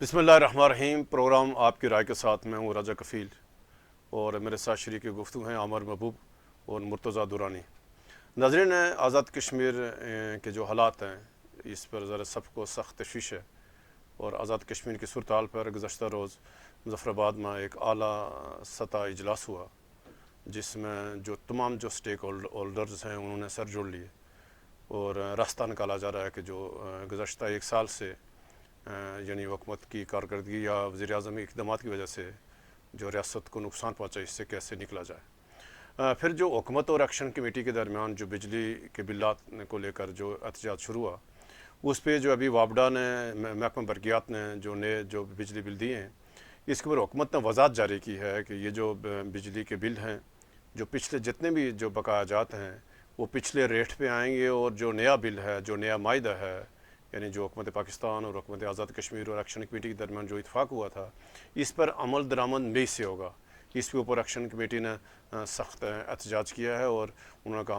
بسم اللہ الرحمن الرحیم۔ پروگرام آپ کی رائے کے ساتھ میں ہوں راجہ کفیل، اور میرے ساتھ شریک گفتگو ہیں عامر محبوب اور مرتضیٰ دورانی۔ ناظرین، آزاد کشمیر کے جو حالات ہیں اس پر ذرا سب کو سخت تشویش ہے، اور آزاد کشمیر کی صورتحال پر گزشتہ روز مظفر آباد میں ایک اعلیٰ سطح اجلاس ہوا، جس میں جو تمام اسٹیک ہولڈرز ہیں انہوں نے سر جوڑ لیے، اور راستہ نکالا جا رہا ہے کہ جو گزشتہ ایک سال سے یعنی حکومت کی کارکردگی یا وزیر اعظم اقدامات کی وجہ سے جو ریاست کو نقصان پہنچا، اس سے کیسے نکلا جائے۔ پھر جو حکومت اور ایکشن کمیٹی کے درمیان جو بجلی کے بلات کو لے کر جو احتجاج شروع ہوا، اس پہ جو ابھی وابڈا نے محکمہ برقیات نے جو نئے جو بجلی بل دیے ہیں، اس کے اوپر حکومت نے وضاحت جاری کی ہے کہ یہ جو بجلی کے بل ہیں جو پچھلے جتنے بھی جو بقایا جات ہیں وہ پچھلے ریٹ پہ آئیں گے، اور جو نیا بل ہے، جو نیا معاہدہ ہے، یعنی جو حکومت پاکستان اور حکومت آزاد کشمیر اور ایکشن کمیٹی کے درمیان جو اتفاق ہوا تھا، اس پر عمل درآمد مئی سے ہوگا۔ اس کے اوپر ایکشن کمیٹی نے سخت احتجاج کیا ہے، اور انہوں نے کہا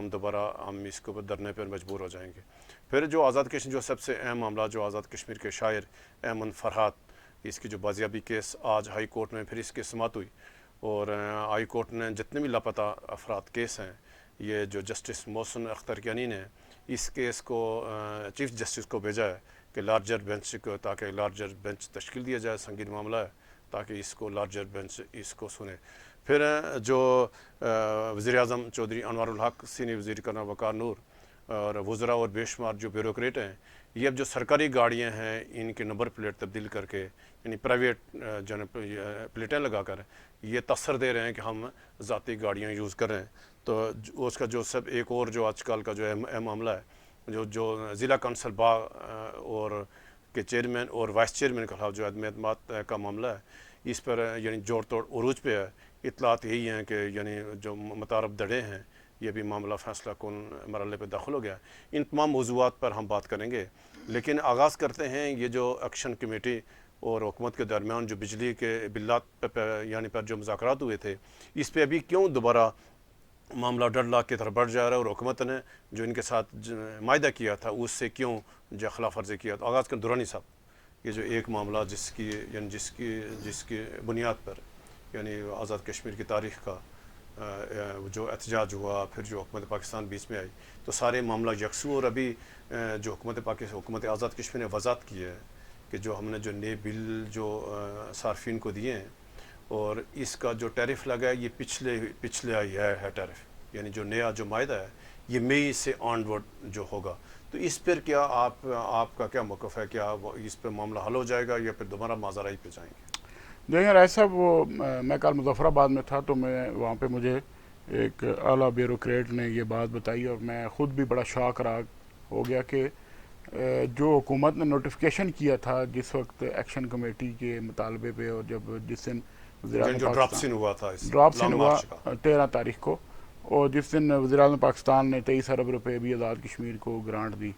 ہم اس کے اوپر دھرنے پر مجبور ہو جائیں گے۔ پھر جو آزاد کشمیر جو سب سے اہم معاملہ جو آزاد کشمیر کے شاعر ایمن فرحات، اس کی جو بازیابی کیس آج ہائی کورٹ میں پھر اس کی سماعت ہوئی، اور ہائی کورٹ نے جتنے بھی لاپتہ افراد کیس ہیں، یہ جو جسٹس محسن اختر کیانی نے اس کیس کو چیف جسٹس کو بھیجا ہے کہ لارجر بینچ کو، تاکہ لارجر بینچ تشکیل دیا جائے، سنگین معاملہ ہے، تاکہ اس کو لارجر بینچ اس کو سنے۔ پھر جو وزیر اعظم چودھری انوار الحق، سینئر وزیر کرنا وقار نور، اور وزراء اور بے شمار جو بیوروکریٹ ہیں، یہ اب جو سرکاری گاڑیاں ہیں ان کے نمبر پلیٹ تبدیل کر کے، یعنی پرائیویٹ جو پلیٹیں لگا کر یہ تاثر دے رہے ہیں کہ ہم ذاتی گاڑیاں یوز کریں۔ تو اس کا جو سب ایک اور جو آج کل کا جو اہم معاملہ ہے، جو ضلع کونسل باغ اور کے چیئرمین اور وائس چیئرمین کے خلاف جو عدم اعتماد کا معاملہ ہے، اس پر یعنی جوڑ توڑ عروج پہ ہے۔ اطلاعات یہی ہیں کہ یعنی جو متعارف دڑے ہیں، یہ بھی معاملہ فیصلہ کن مرحلے پہ داخل ہو گیا۔ ان تمام موضوعات پر ہم بات کریں گے، لیکن آغاز کرتے ہیں یہ جو ایکشن کمیٹی اور حکومت کے درمیان جو بجلی کے بلات یعنی پر جو مذاکرات ہوئے تھے، اس پہ ابھی کیوں دوبارہ معاملہ ڈیڈ لاک کی طرف بڑھ جا رہا ہے، اور حکومت نے جو ان کے ساتھ معاہدہ کیا تھا اس سے کیوں جو خلاف ورزی کیا۔ تو آغاز کر دورانی صاحب، یہ جو ایک معاملہ جس کی بنیاد پر یعنی آزاد کشمیر کی تاریخ کا جو احتجاج ہوا، پھر جو حکومت پاکستان بیچ میں آئی، تو سارے معاملہ یکسو، اور ابھی جو حکومت آزاد کشمیر نے وضاحت کی ہے کہ جو ہم نے جو نئے بل جو صارفین کو دیے ہیں، اور اس کا جو ٹیرف لگا ہے یہ پچھلے آئی ہے ٹیرف، یعنی جو نیا جو معاہدہ ہے یہ مئی سے آن ورڈ جو ہوگا۔ تو اس پر کیا آپ کا کیا موقف ہے؟ کیا اس پہ معاملہ حل ہو جائے گا یا پھر دوبارہ ماجرائی پہ جائیں گے؟ دیکھیں رائے صاحب، میں کل مظفر آباد میں تھا، تو میں وہاں پہ مجھے ایک اعلیٰ بیوروکریٹ نے یہ بات بتائی، اور میں خود بھی بڑا شاک راگ ہو گیا کہ جو حکومت نے نوٹیفیکیشن کیا تھا جس وقت ایکشن کمیٹی کے مطالبے پہ، اور جس دن ڈراپ سین ہوا تھا، 13 تاریخ کو، اور جس دن وزیر اعظم پاکستان نے 23 ارب روپے بھی آزاد کشمیر کو گرانٹ دی،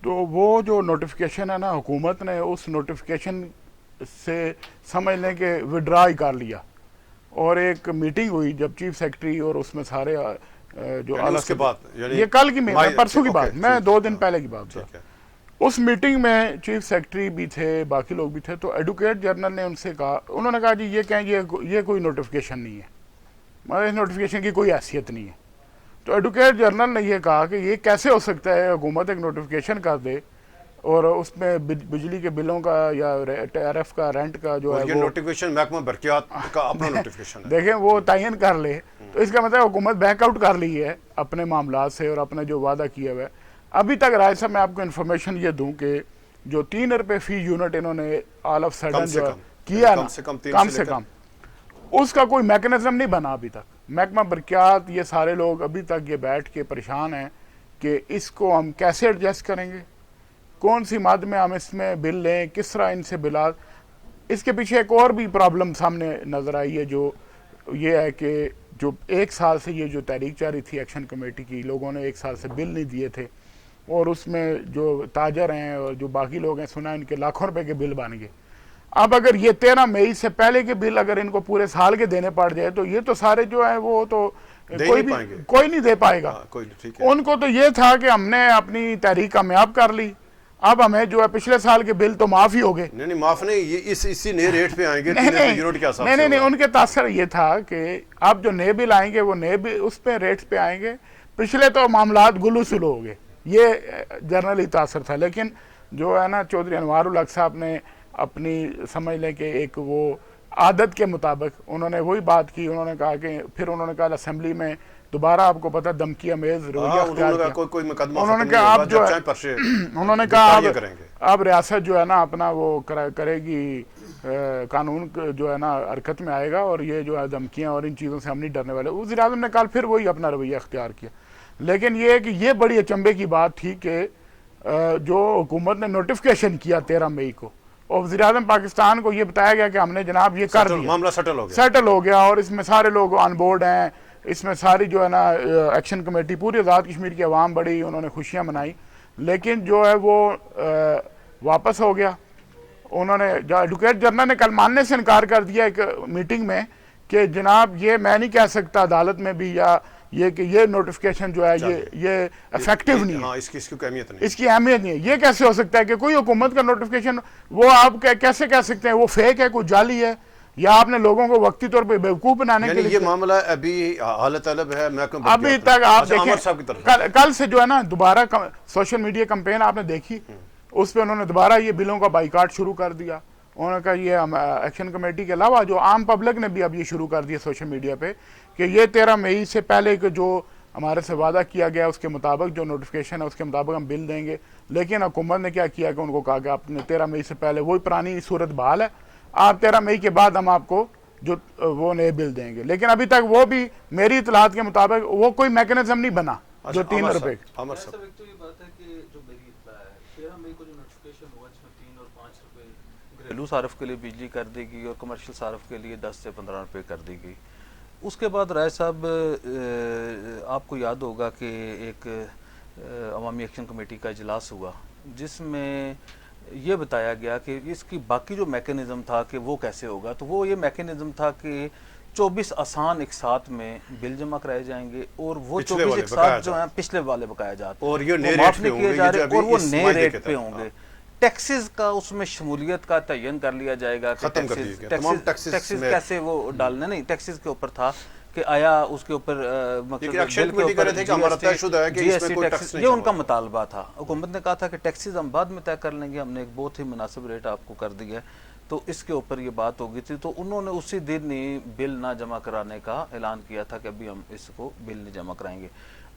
تو وہ جو نوٹیفیکیشن ہے نا، حکومت نے اس نوٹیفیکیشن سے سمجھ لیں کہ وڈرا ہی کر لیا، اور ایک میٹنگ ہوئی جب چیف سیکرٹری اور اس میں سارے جو یہ کل کی پرسوں کی بات، میں 2 دن پہلے کی بات تھا، اس میٹنگ میں چیف سیکرٹری بھی تھے، باقی لوگ بھی تھے، تو ایڈوکیٹ جنرل نے ان سے کہا، انہوں نے کہا جی یہ کوئی نوٹیفیکیشن نہیں ہے، مگر اس نوٹیفیکیشن کی کوئی حیثیت نہیں ہے۔ تو ایڈوکیٹ جنرل نے یہ کہا کہ یہ کیسے ہو سکتا ہے حکومت ایک نوٹیفیکیشن کر دے، اور اس میں بجلی کے بلوں کا یا ٹیرف کا، رینٹ کا جو ہے، یہ نوٹیفیکیشن محکمہ برقیات کا اپنا نوٹیفیکیشن ہے، دیکھیں وہ تعین کر لے، تو اس کا مطلب حکومت بیک آؤٹ کر لی ہے اپنے معاملات سے اور اپنے جو وعدہ کیا ہوا ہے۔ ابھی تک رائے صاحب میں آپ کو انفارمیشن یہ دوں کہ جو 3 روپے فی یونٹ انہوں نے آل آف سڈن جو کیا نا، کم سے کم اس کا کوئی میکنزم نہیں بنا ابھی تک۔ محکمہ برقیات یہ سارے لوگ ابھی تک یہ بیٹھ کے پریشان ہیں کہ اس کو ہم کیسے ایڈجسٹ کریں گے، کون سی مد میں ہم اس میں بل لیں، کس طرح ان سے بلات۔ اس کے پیچھے ایک اور بھی پرابلم سامنے نظر آئی ہے، جو یہ ہے کہ جو 1 سال سے یہ جو تحریک جاری تھی ایکشن کمیٹی کی، لوگوں نے 1 سال سے بل نہیں دیے تھے، اور اس میں جو تاجر ہیں اور جو باقی لوگ ہیں، سنا ان کے لاکھوں روپے کے بل بن گئے۔ اب اگر یہ 13 مئی سے پہلے کے بل اگر ان کو پورے سال کے دینے پڑ جائے، تو یہ تو سارے جو ہیں وہ تو کوئی نہیں دے پائے گا۔ ان کو تو یہ تھا کہ ہم نے اپنی تحریک کامیاب کر لی، اب ہمیں جو ہے پچھلے سال کے بل تو معاف ہی ہو گئے. نہیں معاف نہیں, یہ اسی نئے ریٹ پہ آئیں گے. یونٹ کے حساب سے نہیں, ان کے تاثر یہ تھا کہ اب جو نئے بل آئیں گے وہ نئے بل اس پہ ریٹس پہ آئیں گے. پچھلے تو معاملات گلو سلو ہو گئے, یہ جنرلی تاثر تھا. لیکن جو ہے نا چودھری انوار الحق صاحب نے اپنی سمجھ لیں کہ ایک وہ عادت کے مطابق انہوں نے وہی بات کی. انہوں نے کہا کہ پھر انہوں نے کہا اسمبلی میں دوبارہ آپ کو پتہ دھمکی امیز رویہ اختیار کیا. انہوں نے کہا آپ جو انہوں نے کہا اب ریاست جو ہے نا اپنا وہ کرے گی, قانون جو ہے نا حرکت میں آئے گا, اور یہ جو ہے دھمکیاں اور ان چیزوں سے ہم نہیں ڈرنے والے. وزیر اعظم نے کل پھر وہی اپنا رویہ اختیار کیا. لیکن یہ کہ یہ بڑی اچنبے کی بات تھی کہ جو حکومت نے نوٹیفیکیشن کیا 13 مئی کو, اور وزیر اعظم پاکستان کو یہ بتایا گیا کہ ہم نے جناب یہ کر دیا, معاملہ سیٹل ہو گیا, اور اس میں سارے لوگ آن بورڈ ہیں. اس میں ساری جو ہے نا ایکشن کمیٹی پوری آزاد کشمیر کی عوام بڑی انہوں نے خوشیاں منائی. لیکن جو ہے وہ واپس ہو گیا. انہوں نے ایڈوکیٹ جنرل نے کل ماننے سے انکار کر دیا ایک میٹنگ میں کہ جناب یہ میں نہیں کہہ سکتا عدالت میں بھی, یا یہ کہ یہ نوٹیفیکیشن جو ہے یہ افیکٹو نہیں ہے, اس کی اہمیت نہیں ہے. یہ کیسے ہو سکتا ہے کہ کوئی حکومت کا نوٹیفیکیشن وہ آپ کیسے کہہ سکتے ہیں وہ فیک ہے, کوئی جعلی ہے, یا آپ نے لوگوں کو وقتی طور پہ بیوقوف بنانے کے لیے. یہ معاملہ ابھی حالت طلب ہے, ابھی تک آپ دیکھیں کل سے جو ہے نا دوبارہ سوشل میڈیا کمپین آپ نے دیکھی, اس پہ انہوں نے دوبارہ یہ بلوں کا بائیکاٹ شروع کر دیا. انہوں نے کہا یہ ایکشن کمیٹی کے علاوہ جو عام پبلک نے بھی اب یہ شروع کر دیا سوشل میڈیا پہ کہ یہ 13 مئی سے پہلے کہ جو ہمارے سے وعدہ کیا گیا اس کے مطابق جو نوٹیفیکیشن ہے اس کے مطابق ہم بل دیں گے. لیکن حکومت نے کیا کیا کہ ان کو کہا کہ آپ نے 13 مئی سے پہلے وہی پرانی صورت بحال ہے, آپ 13 مئی کے بعد ہم آپ کو جو وہ نئے بل دیں گے. لیکن ابھی تک وہ بھی میری اطلاعات کے مطابق وہ کوئی میکنزم نہیں بنا جو 3 روپے. گھریلو صارف کے لیے بجلی کر دی گئی اور کمرشل صارف کے لیے 10 سے 15 روپے کر دی گئی. اس کے بعد رائے صاحب آپ کو یاد ہوگا کہ ایک عوامی ایکشن کمیٹی کا اجلاس ہوا جس میں یہ بتایا گیا کہ اس کی باقی جو میکنزم تھا کہ وہ کیسے ہوگا. تو وہ یہ میکنزم تھا کہ 24 آسان ایک ساتھ میں بل جمع کرائے جائیں گے, اور وہ 24 ایک ساتھ جو ہیں پچھلے والے بقایا جاتے اور یہ معاف نہیں کیے جا رہے, اور وہ نئے ریٹ پہ ہوں گے. ٹیکسز کا اس میں شمولیت کا تعین کر لیا جائے گا کہ ٹیکسز کیسے وہ ڈالنے, نہیں ٹیکسز کے اوپر تھا کہ آیا اس کے اوپر یہ ان کا مطالبہ تھا. حکومت نے کہا تھا کہ ٹیکسز ہم بعد میں طے کر لیں گے, ہم نے ایک بہت ہی مناسب ریٹ آپ کو کر دیا ہے. تو اس کے اوپر یہ بات ہو گئی تھی, تو انہوں نے اسی دن ہی بل نہ جمع کرانے کا اعلان کیا تھا کہ ابھی ہم اس کو بل نہیں جمع کرائیں گے.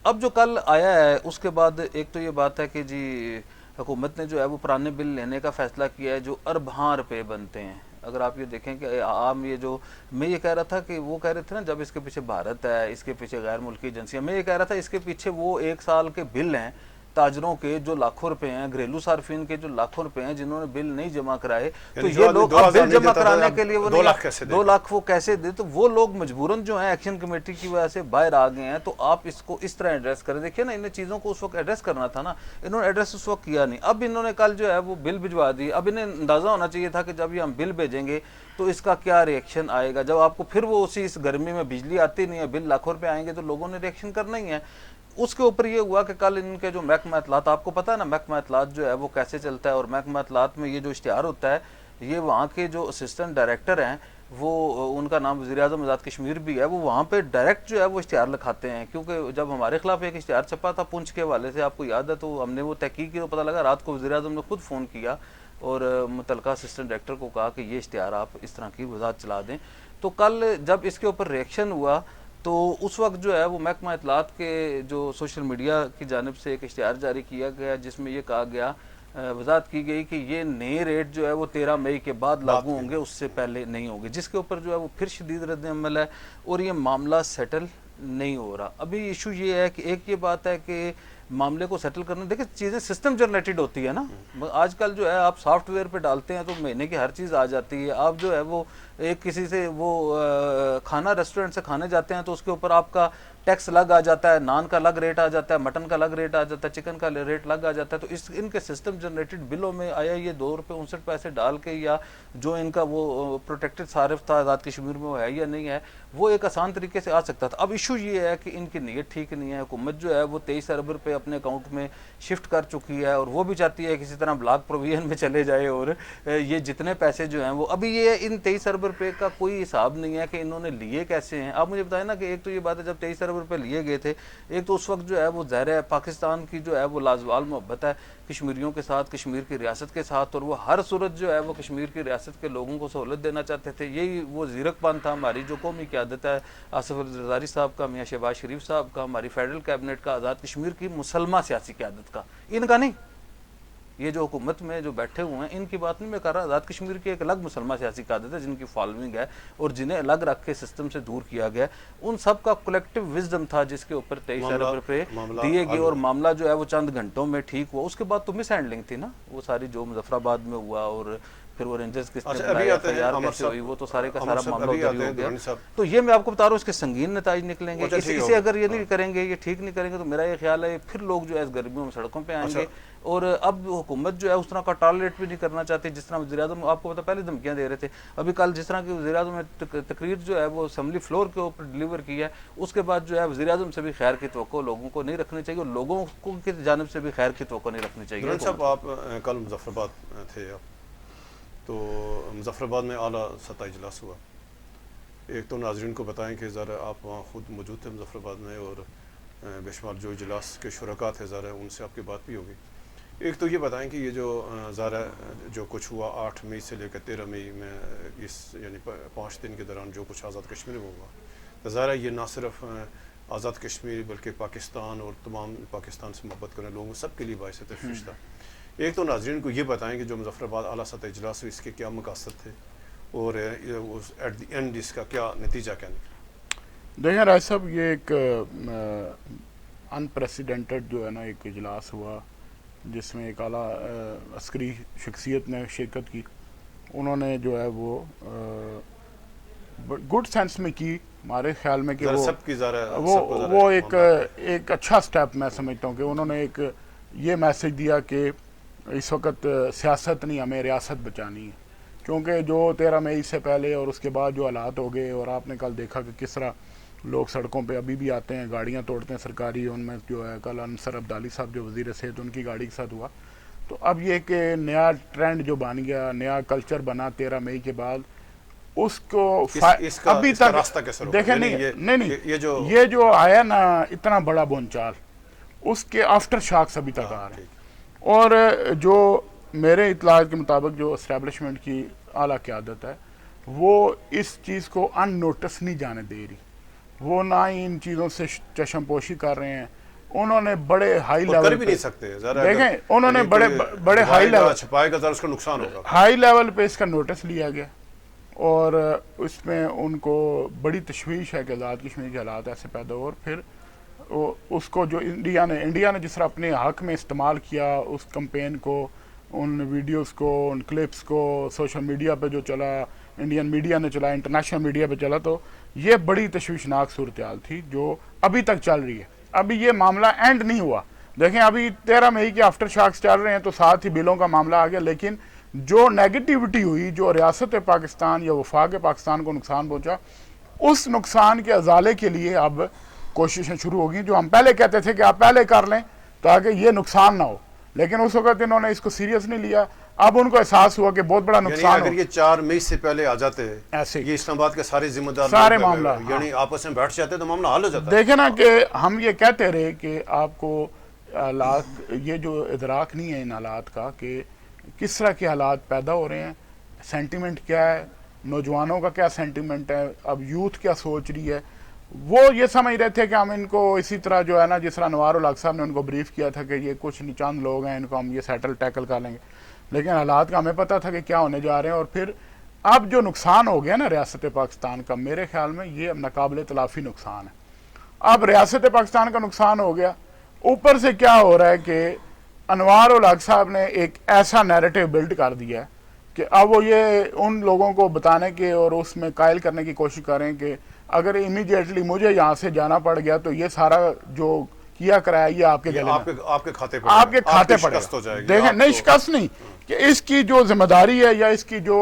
اب جو کل آیا ہے اس کے بعد ایک تو یہ بات ہے کہ جی حکومت نے جو ہے وہ پرانے بل لینے کا فیصلہ کیا ہے جو ارباں روپے بنتے ہیں. اگر آپ یہ دیکھیں کہ عام یہ جو میں یہ کہہ رہا تھا کہ وہ کہہ رہے تھے نا جب اس کے پیچھے بھارت ہے, اس کے پیچھے غیر ملکی ایجنسیاں, میں یہ کہہ رہا تھا اس کے پیچھے وہ 1 سال کے بل ہیں تاجروں کے جو لاکھوں روپے ہیں, گھریلو صارفین کے جو لاکھوں روپے ہیں جنہوں نے بل نہیں جمع کرائے. تو یہ لوگ اب بل جمع کرانے کے لیے وہ 2 لاکھ وہ کیسے دے, تو وہ لوگ مجبوراً جو ہیں ایکشن کمیٹی کی وجہ سے باہر آ گئے ہیں. تو آپ اس کو اس طرح ایڈریس کریں. دیکھیے نا ان چیزوں کو اس وقت ایڈریس کرنا تھا نا, انہوں نے ایڈریس اس وقت کیا نہیں. اب انہوں نے کل جو ہے وہ بل بھجوا دی. اب انہیں اندازہ ہونا چاہیے تھا کہ جب یہ ہم بل بھیجیں گے تو اس کا کیا ریئیکشن آئے گا. جب آپ کو پھر وہ اسی اس گرمی میں بجلی آتی نہیں ہے, بل لاکھوں روپے آئیں گے, تو لوگوں نے ریئیکشن کرنا ہی ہے. اس کے اوپر یہ ہوا کہ کل ان کے جو محکمہ اطلاعات, آپ کو پتہ ہے نا محکمہ اطلاعات جو ہے وہ کیسے چلتا ہے, اور محکمہ اطلاعات میں یہ جو اشتہار ہوتا ہے یہ وہاں کے جو اسسٹنٹ ڈائریکٹر ہیں وہ ان کا نام وزیر اعظم آزاد کشمیر بھی ہے, وہ وہاں پہ ڈائریکٹ جو ہے وہ اشتہار لکھاتے ہیں. کیونکہ جب ہمارے خلاف ایک اشتہار چھپا تھا پونچھ کے حوالے سے, آپ کو یاد ہے, تو ہم نے وہ تحقیق کی تو پتہ لگا رات کو وزیر اعظم نے خود فون کیا اور متعلقہ اسسٹنٹ ڈائریکٹر کو کہا کہ یہ اشتہار آپ اس طرح کی وضاحت چلا دیں. تو کل جب اس کے اوپر ریئیکشن ہوا تو اس وقت جو ہے وہ محکمہ اطلاعات کے جو سوشل میڈیا کی جانب سے ایک اشتہار جاری کیا گیا جس میں یہ کہا گیا, وضاحت کی گئی کہ یہ نئے ریٹ جو ہے وہ 13 مئی کے بعد لاگو ہوں گے, اس سے پہلے نہیں ہوں گے. جس کے اوپر جو ہے وہ پھر شدید رد عمل ہے اور یہ معاملہ سیٹل نہیں ہو رہا. ابھی ایشو یہ ہے کہ ایک یہ بات ہے کہ معاملے کو سیٹل کرنا, دیکھیں چیزیں سسٹم جنریٹڈ ہوتی ہے نا. آج کل جو ہے آپ سافٹ ویئر پہ ڈالتے ہیں تو مہینے کی ہر چیز آ جاتی ہے. آپ جو ہے وہ ایک کسی سے وہ کھانا ریسٹورنٹ سے کھانے جاتے ہیں تو اس کے اوپر آپ کا ٹیکس الگ آ جاتا ہے, نان کا الگ ریٹ آ جاتا ہے, مٹن کا الگ ریٹ آ جاتا ہے, چکن کا ریٹ الگ آ جاتا ہے. تو ان کے سسٹم جنریٹڈ بلوں میں آیا یہ ₹2.59 ڈال کے, یا جو ان کا وہ پروٹیکٹڈ صارف تھا آزاد کشمیر میں وہ ہے یا نہیں ہے, وہ ایک آسان طریقے سے آ سکتا تھا. اب ایشو یہ ہے کہ ان کی نیت ٹھیک نہیں ہے. حکومت جو ہے وہ 23 ارب روپے اپنے اکاؤنٹ میں شفٹ کر چکی ہے, اور وہ بھی چاہتی ہے کسی طرح بلاک پروویژن میں چلے جائے, اور یہ جتنے پیسے جو ہیں وہ ابھی یہ ان 23 ارب روپے کا کوئی حساب نہیں ہے کہ انہوں نے لیے کیسے ہیں. آپ مجھے بتائیں نا کہ ایک تو یہ بات ہے جب 23 ارب روپے لیے گئے تھے, ایک تو اس وقت جو ہے وہ ظاہر ہے پاکستان کی جو ہے وہ لازوال محبت ہے کشمیریوں کے ساتھ, کشمیر کی ریاست کے ساتھ, اور وہ ہر صورت جو ہے وہ کشمیر کی ریاست کے لوگوں کو سہولت دینا چاہتے تھے. یہی وہ زیرک پن تھا ہماری جو قومی قیادت ہے, آصف علی زرداری صاحب کا, میاں شہباز شریف صاحب کا, ہماری فیڈرل کیبنٹ کا, آزاد کشمیر کی مسلمہ سیاسی قیادت کا, ان کا نہیں. یہ جو حکومت میں جو بیٹھے ہوئے ہیں ان کی بات نہیں میں کر رہا. آزاد کشمیر کی ایک الگ مسلمہ سیاسی قیادت ہے جن کی فالوئنگ ہے اور جنہیں الگ رکھ کے سسٹم سے دور کیا گیا. ان سب کا کولیکٹیو وزڈم تھا جس کے اوپر 23 ارب روپے دیے گئے, اور معاملہ جو ہے وہ چند گھنٹوں میں ٹھیک ہوا. اس کے بعد تو مس ہینڈلنگ تھی نا وہ ساری جو مظفر آباد میں ہوا, اور پھر وہ رینجرز کس نے بنایا, FIR کیسے ہوئی, وہ تو سارے کا سارا معاملہ ادھر ہی ہو گیا. تو یہ میں آپ کو بتا رہا ہوں اس کے سنگین نتائج نکلیں گے. اسے اگر یہ نہیں کریں گے, یہ ٹھیک نہیں کریں گے, تو میرا یہ خیال ہے پھر لوگ جو ہے اس گرمیوں میں سڑکوں پہ آئیں گے. اور اب حکومت جو ہے اس طرح کا ٹالریٹ بھی نہیں کرنا چاہتی جس طرح وزیر اعظم آپ کو پتا پہلے دھمکیاں دے رہے تھے. ابھی کل جس طرح کی وزیر اعظم نے تقریر جو ہے وہ اسمبلی فلور کے اوپر ڈلیور کی ہے, اس کے بعد جو ہے وزیر اعظم سے بھی خیر کی توقع لوگوں کو نہیں رکھنی چاہیے, اور لوگوں کی جانب سے بھی خیر کی توقع نہیں رکھنی چاہیے. صاحب آپ کل مظفر آباد تھے, تو مظفر آباد میں اعلیٰ سطح اجلاس ہوا. ایک تو ناظرین کو بتائیں کہ ذرا آپ وہاں خود موجود تھے مظفر آباد میں, اور بے شمار جو اجلاس کے شرکاء تھے ذرا ان سے آپ کی بات بھی ہوگی. ایک تو یہ بتائیں کہ یہ جو ذرا جو کچھ ہوا 8 مئی سے لے کر 13 مئی میں, اس یعنی 5 دن کے دوران جو کچھ آزاد کشمیر میں ہوا, تو ظاہر یہ نہ صرف آزاد کشمیر بلکہ پاکستان اور تمام پاکستان سے محبت کرنے لوگوں سب کے لیے باعث تشویش تھا. ایک تو ناظرین کو یہ بتائیں کہ جو مظفر آباد اعلیٰ سطح اجلاس ہوئی اس کے کیا مقاصد تھے, اور ایٹ دی اینڈ اس کا کیا نتیجہ کیا نکلا. دیکھیں رائے صاحب, یہ ایک انپریسیڈنٹڈ جو ہے نا ایک اجلاس ہوا جس میں ایک اعلیٰ عسکری شخصیت نے شرکت کی. انہوں نے جو ہے وہ گڈ سینس میں کی, ہمارے خیال میں کہ وہ ایک اچھا سٹیپ میں سمجھتا ہوں کہ انہوں نے ایک یہ میسج دیا کہ اس وقت سیاست نہیں, ہمیں ریاست بچانی ہے. کیونکہ جو 13 مئی سے پہلے اور اس کے بعد جو حالات ہو گئے, اور آپ نے کل دیکھا کہ کس طرح لوگ سڑکوں پہ ابھی بھی آتے ہیں, گاڑیاں توڑتے ہیں سرکاری. ان میں جو ہے کل انصر عبدالی صاحب جو وزیر صحت ان کی گاڑی کے ساتھ ہوا. تو اب یہ کہ نیا ٹرینڈ جو بن گیا, نیا کلچر بنا 13 مئی کے بعد, اس کو ابھی تک دیکھیں نہیں یہ جو آیا نا اتنا بڑا بونچال, اس کے آفٹر شاکس ابھی تک آ رہے ہیں. اور جو میرے اطلاعات کے مطابق جو اسٹیبلشمنٹ کی اعلیٰ قیادت ہے وہ اس چیز کو ان نوٹس نہیں جانے دے رہی, وہ نہ ہی ان چیزوں سے چشم پوشی کر رہے ہیں. انہوں نے بڑے ہائی لیول پہ دیکھیں, انہوں نے بڑے ہائی لیول پہ اس کا نوٹس لیا گیا, اور اس میں ان کو بڑی تشویش ہے کہ آزاد کشمیر کے حالات ایسے پیدا ہو. اور پھر اس کو جو انڈیا نے جس طرح اپنے حق میں استعمال کیا اس کمپین کو, ان ویڈیوز کو, ان کلپس کو سوشل میڈیا پہ جو چلا, انڈین میڈیا نے چلا, انٹرنیشنل میڈیا پہ چلا, تو یہ بڑی تشویشناک صورتحال تھی جو ابھی تک چل رہی ہے. ابھی یہ معاملہ اینڈ نہیں ہوا. دیکھیں ابھی 13 مئی کے آفٹر شاکس چل رہے ہیں, تو ساتھ ہی بلوں کا معاملہ آ گیا. لیکن جو نیگیٹیوٹی ہوئی, جو ریاست پاکستان یا وفاق پاکستان کو نقصان پہنچا, اس نقصان کے ازالے کے لیے اب کوششیں شروع ہو گئی. جو ہم پہلے کہتے تھے کہ آپ پہلے کر لیں تاکہ یہ نقصان نہ ہو, لیکن اس وقت انہوں نے اس کو سیریس نہیں لیا. اب ان کو احساس ہوا کہ بہت بڑا نقصان اگر یہ 4 مئی سے پہلے آ جاتے ایسے یہ اسلام آباد کے سارے ذمہ دار سارے معاملہ یعنی آپس میں بیٹھ جاتے تو معاملہ حل ہو جاتا. دیکھیں نا کہ ہم یہ کہتے رہے کہ آپ کو حالات, یہ جو ادراک نہیں ہے ان حالات کا کہ کس طرح کے حالات پیدا ہو رہے ہیں, سینٹیمنٹ کیا ہے, نوجوانوں کا کیا سینٹیمنٹ ہے, اب یوتھ کیا سوچ رہی ہے. وہ یہ سمجھ رہے تھے کہ ہم ان کو اسی طرح جو ہے نا جس طرح انوار الحق صاحب نے ان کو بریف کیا تھا کہ یہ کچھ چند لوگ ہیں, ان کو ہم یہ سیٹل ٹیکل کر لیں گے. لیکن حالات کا ہمیں پتہ تھا کہ کیا ہونے جا رہے ہیں. اور پھر اب جو نقصان ہو گیا نا ریاست پاکستان کا, میرے خیال میں یہ ناقابل تلافی نقصان ہے. اب ریاست پاکستان کا نقصان ہو گیا, اوپر سے کیا ہو رہا ہے کہ انوار الحق صاحب نے ایک ایسا نیریٹو بلڈ کر دیا ہے کہ اب وہ یہ ان لوگوں کو بتانے کے اور اس میں قائل کرنے کی کوشش کریں کہ اگر امیڈیٹلی مجھے یہاں سے جانا پڑ گیا تو یہ سارا جو کیا کرایا یہ آپ کے گلے میں آپ کے کھاتے پر آپ کے کھاتے پڑے گا. دیکھیں نہیں شکست نہیں کہ اس کی جو ذمہ داری ہے یا اس کی جو